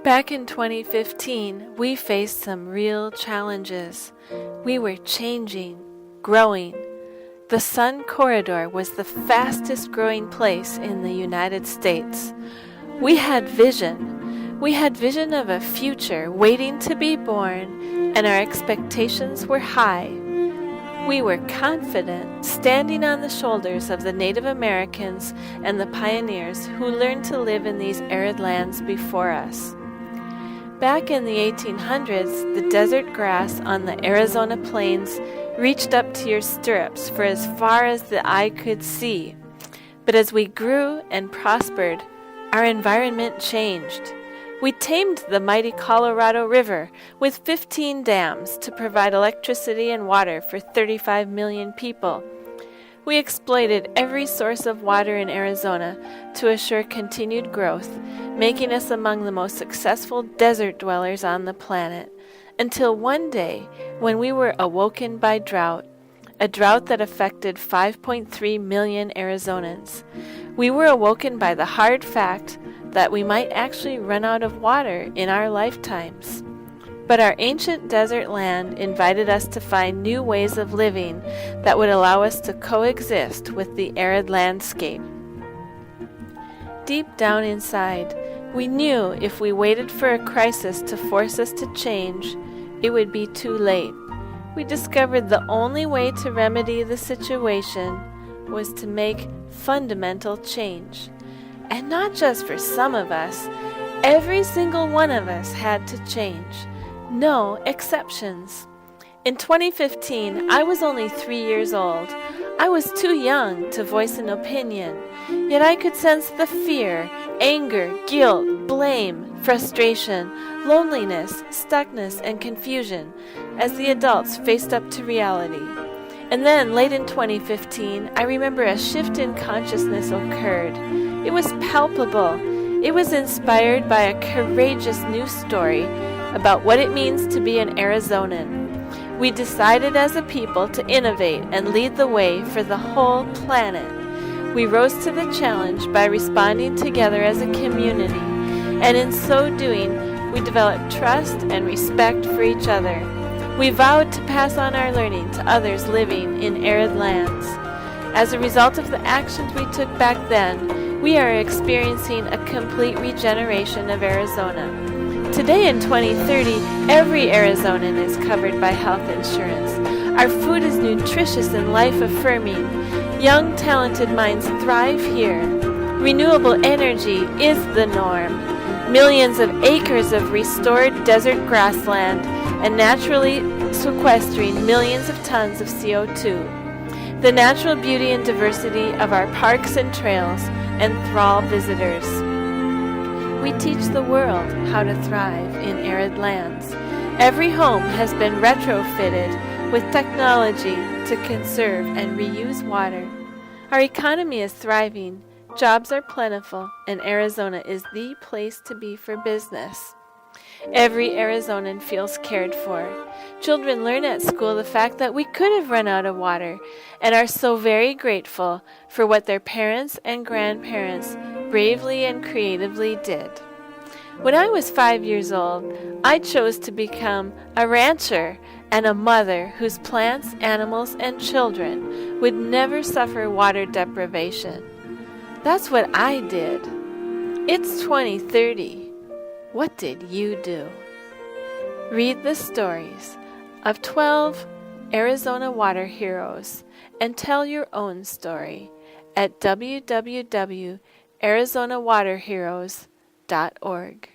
Back in 2015, we faced some real challenges. We were changing, growing. The Sun Corridor was the fastest growing place in the United States. We had vision. We had vision of a future waiting to be born, and our expectations were high. We were confident, standing on the shoulders of the Native Americans and the pioneers who learned to live in these arid lands before us. Back in the 1800s, the desert grass on the Arizona plains reached up to your stirrups for as far as the eye could see. But as we grew and prospered, our environment changed. We tamed the mighty Colorado River with 15 dams to provide electricity and water for 35 million people. We exploited every source of water in Arizona to assure continued growth, making us among the most successful desert dwellers on the planet, until one day when we were awoken by drought, a drought that affected 5.3 million Arizonans. We were awoken by the hard fact that we might actually run out of water in our lifetimes. But our ancient desert land invited us to find new ways of living that would allow us to coexist with the arid landscape. Deep down inside, we knew if we waited for a crisis to force us to change, it would be too late. We discovered the only way to remedy the situation was to make fundamental change. And not just for some of us, every single one of us had to change. No exceptions. In 2015, I was only 3 years old. I was too young to voice an opinion, yet I could sense the fear, anger, guilt, blame, frustration, loneliness, stuckness, and confusion as the adults faced up to reality. And then, late in 2015, I remember a shift in consciousness occurred. It was palpable. It was inspired by a courageous new story about what it means to be an Arizonan. We decided as a people to innovate and lead the way for the whole planet. We rose to the challenge by responding together as a community, and in so doing, we developed trust and respect for each other. We vowed to pass on our learning to others living in arid lands. As a result of the actions we took back then, we are experiencing a complete regeneration of Arizona. Today in 2030, every Arizonan is covered by health insurance. Our food is nutritious and life-affirming. Young, talented minds thrive here. Renewable energy is the norm. Millions of acres of restored desert grassland and naturally sequestering millions of tons of CO2. The natural beauty and diversity of our parks and trails enthrall visitors. We teach the world how to thrive in arid lands. Every home has been retrofitted with technology to conserve and reuse water. Our economy is thriving, jobs are plentiful, and Arizona is the place to be for business. Every Arizonan feels cared for. Children learn at school the fact that we could have run out of water and are so very grateful for what their parents and grandparents bravely and creatively did. When I was 5 years old, I chose to become a rancher and a mother whose plants, animals, and children would never suffer water deprivation. That's what I did. It's 2030. What did you do? Read the stories of 12 Arizona water heroes and tell your own story at www.arizonawaterheroes.org.